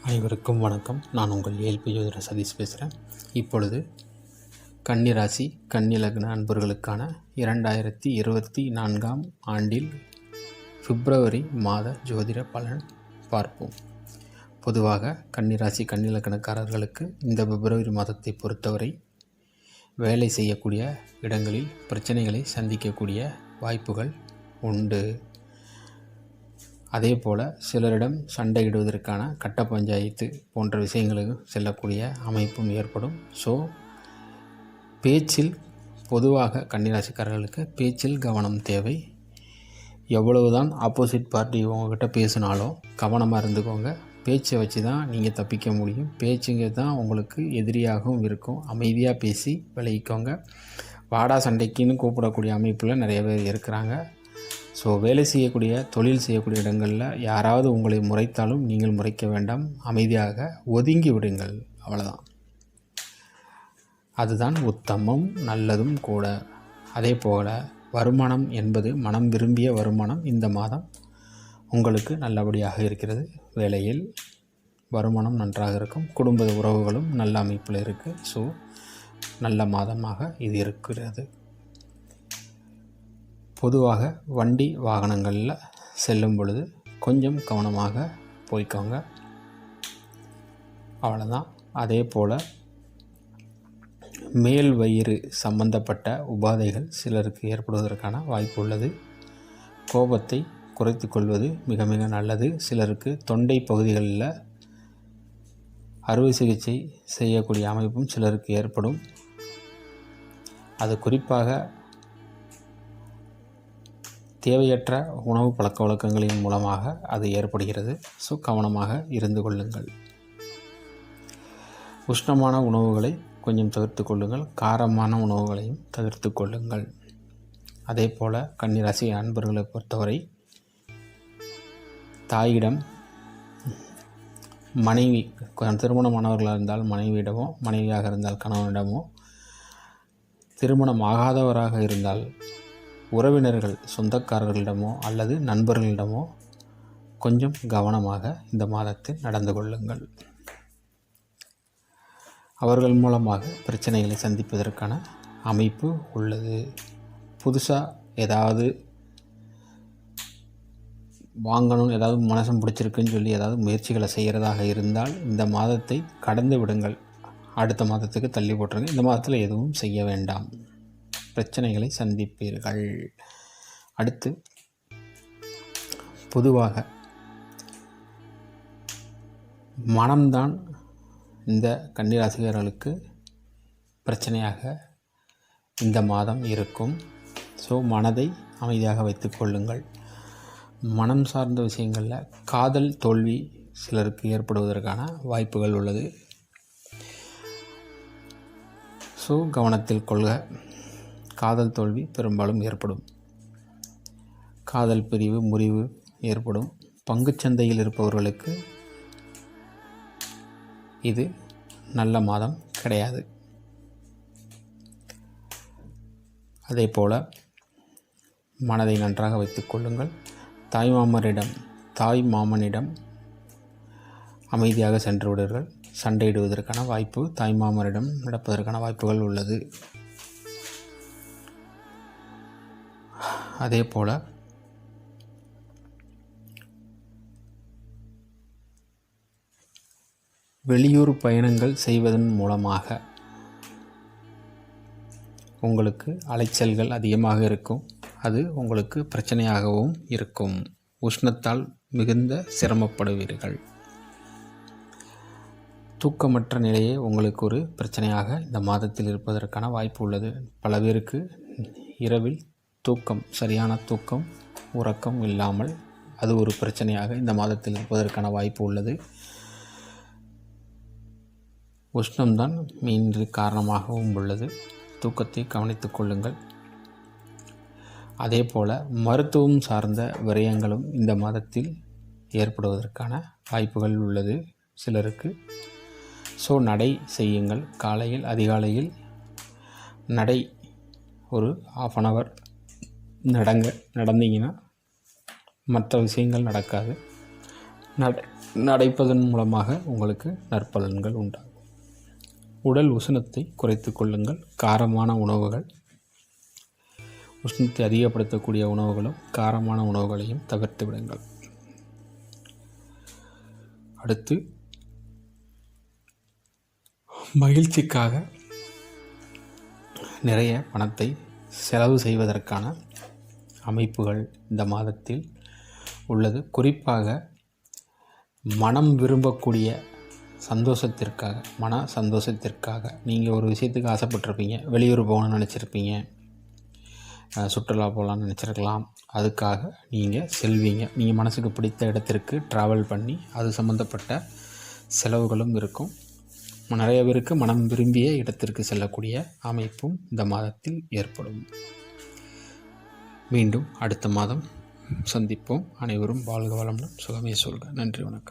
அனைவருக்கும் வணக்கம். நான் உங்கள் ஏல்பி ஜோதிடர் சதீஷ் பேசுகிறேன். இப்பொழுது கன்னி ராசி கன்னி லக்ன அன்பர்களுக்கான 2024ஆம் ஆண்டில் பிப்ரவரி மாத ஜோதிட பலன் பார்ப்போம். பொதுவாக கன்னி ராசி கன்னி லக்னக்காரர்களுக்கு இந்த பிப்ரவரி மாதத்தை பொறுத்தவரை வேலை செய்யக்கூடிய இடங்களில் பிரச்சனைகளை சந்திக்கக்கூடிய வாய்ப்புகள் உண்டு. அதே போல் சிலரிடம் சண்டையிடுவதற்கான கட்ட பஞ்சாயத்து போன்ற விஷயங்களுக்கு செல்லக்கூடிய அமைப்பும் ஏற்படும். ஸோ பேச்சில் பொதுவாக கன்னிராசிக்காரர்களுக்கு பேச்சில் கவனம் தேவை. எவ்வளவுதான் ஆப்போசிட் பார்ட்டி உங்கள்கிட்ட பேசினாலும் கவனமாக இருந்துக்கோங்க. பேச்சை வச்சு தான் நீங்கள் தப்பிக்க முடியும். பேச்சுங்க தான் உங்களுக்கு எதிரியாகவும் இருக்கும். அமைதியாக பேசி விலகிக்கோங்க. வாடா சண்டைக்குன்னு கூப்பிடக்கூடிய அமைப்பில் நிறைய பேர் இருக்கிறாங்க. ஸோ வேலை செய்யக்கூடிய தொழில் செய்யக்கூடிய இடங்களில் யாராவது உங்களை முறைத்தாலும் நீங்கள் முறைக்க வேண்டாம். அமைதியாக ஒதுங்கி விடுங்கள். அவ்வளோதான். அதுதான் உத்தமம், நல்லதும் கூட. அதே போல் வருமானம் என்பது மனம் விரும்பிய வருமானம் இந்த மாதம் உங்களுக்கு நல்லபடியாக இருக்கிறது. வேலையில் வருமானம் நன்றாக இருக்கும். குடும்ப உறவுகளும் நல்ல அமைப்பில் இருக்குது. ஸோ நல்ல மாதமாக இது இருக்கிறது. பொதுவாக வண்டி வாகனங்களில் செல்லும் பொழுது கொஞ்சம் கவனமாக போய்க்கோங்க. அவ்வளோதான். அதே போல் மேல் வயிறு சம்பந்தப்பட்ட உபாதைகள் சிலருக்கு ஏற்படுவதற்கான வாய்ப்பு உள்ளது. கோபத்தை குறைத்து கொள்வது மிக மிக நல்லது. சிலருக்கு தொண்டை பகுதிகளில் அறுவை சிகிச்சை செய்யக்கூடிய அமைப்பும் சிலருக்கு ஏற்படும். அது குறிப்பாக தேவையற்ற உணவு பழக்க வழக்கங்களின் மூலமாக அது ஏற்படுகிறது. ஸோ கவனமாக இருந்து கொள்ளுங்கள். உஷ்ணமான உணவுகளை கொஞ்சம் தவிர்த்து கொள்ளுங்கள். காரமான உணவுகளையும் தவிர்த்து கொள்ளுங்கள். அதே போல் கன்னிராசி அன்பர்களை பொறுத்தவரை தாயிடம், மனைவி திருமணமானவர்களாக இருந்தால் மனைவியிடமோ, மனைவியாக இருந்தால் கணவனிடமோ, திருமணம் ஆகாதவராக இருந்தால் உறவினர்கள் சொந்தக்காரர்களிடமோ அல்லது நண்பர்களிடமோ கொஞ்சம் கவனமாக இந்த மாதத்தில் நடந்து கொள்ளுங்கள். அவர்கள் மூலமாக பிரச்சனைகளை சந்திப்பதற்கான அமைப்பு உள்ளது. புதுசாக ஏதாவது வாங்கணும், ஏதாவது மனசம் பிடிச்சிருக்குன்னு சொல்லி ஏதாவது முயற்சிகளை செய்கிறதாக இருந்தால் இந்த மாதத்தை கடந்து விடுங்கள். அடுத்த மாதத்துக்கு தள்ளி போட்டுருங்க. இந்த மாதத்தில் எதுவும் செய்ய வேண்டாம். பிரச்சனைகளை சந்திப்பீர்கள். அடுத்து பொதுவாக மனம்தான் இந்த கன்னிராசிக்காரர்களுக்கு பிரச்சனையாக இந்த மாதம் இருக்கும். ஸோ மனதை அமைதியாக வைத்து கொள்ளுங்கள். மனம் சார்ந்த விஷயங்களில் காதல் தோல்வி சிலருக்கு ஏற்படுவதற்கான வாய்ப்புகள் உள்ளது. ஸோ கவனத்தில் கொள்க. காதல் தோல்வி பெரும்பாலும் ஏற்படும். காதல் பிரிவு முறிவு ஏற்படும். பங்குச்சந்தையில் இருப்பவர்களுக்கு இது நல்ல மாதம் கிடையாது. அதே போல் மனதை நன்றாக வைத்து கொள்ளுங்கள். தாய் மாமனிடம் அமைதியாக சென்று விடுவீர்கள். சண்டையிடுவதற்கான வாய்ப்பு தாய் மாமனிடம் நடப்பதற்கான வாய்ப்புகள் உள்ளது. அதே போல் வெளியூர் பயணங்கள் செய்வதன் மூலமாக உங்களுக்கு அலைச்சல்கள் அதிகமாக இருக்கும். அது உங்களுக்கு பிரச்சனையாகவும் இருக்கும். உஷ்ணத்தால் மிகுந்த சிரமப்படுவீர்கள். தூக்கமற்ற நிலையே உங்களுக்கு ஒரு பிரச்சனையாக இந்த மாதத்தில் இருப்பதற்கான வாய்ப்பு உள்ளது. பல பேருக்கு இரவில் சரியான தூக்கம் உறக்கம் இல்லாமல் அது ஒரு பிரச்சனையாக இந்த மாதத்தில் இருப்பதற்கான வாய்ப்பு உள்ளது. உஷ்ணம்தான் மெயின் காரணமாகவும் உள்ளது. தூக்கத்தை கவனித்துக் கொள்ளுங்கள். அதே போல் மருத்துவம் சார்ந்த விரயங்களும் இந்த மாதத்தில் ஏற்படுவதற்கான வாய்ப்புகள் உள்ளது சிலருக்கு. ஸோ நடை செய்யுங்கள். அதிகாலையில் நடை ஒரு 1/2 hour நடந்தீங்கன்னா மற்ற விஷயங்கள் நடக்காது. நடைப்பதன் மூலமாக உங்களுக்கு நற்பலன்கள் உண்டாகும். உடல் உஷ்ணத்தை குறைத்து கொள்ளுங்கள். காரமான உணவுகள், உஷ்ணத்தை அதிகப்படுத்தக்கூடிய உணவுகளும் காரமான உணவுகளையும் தவிர்த்து விடுங்கள். அடுத்து, மகிழ்ச்சிக்காக நிறைய பணத்தை செலவு செய்வதற்கான அமைப்புகள் இந்த மாதத்தில் உள்ளது. குறிப்பாக மனம் விரும்பக்கூடிய சந்தோஷத்திற்காக, மன சந்தோஷத்திற்காக நீங்கள் ஒரு விஷயத்துக்கு ஆசைப்பட்டிருப்பீங்க. வெளியூர் போகணும்னு நினச்சிருப்பீங்க, சுற்றுலா போகலான்னு நினச்சிருக்கலாம். அதுக்காக நீங்கள் செல்வீங்க. நீங்கள் மனசுக்கு பிடித்த இடத்திற்கு ட்ராவல் பண்ணி அது சம்மந்தப்பட்ட செலவுகளும் இருக்கும். நிறைய பேருக்கு மனம் விரும்பிய இடத்திற்கு செல்லக்கூடிய அமைப்பும் இந்த மாதத்தில் ஏற்படும். மீண்டும் அடுத்த மாதம் சந்திப்போம். அனைவரும் வாழ்க வளமுடன், சுகமே சொல்க. நன்றி, வணக்கம்.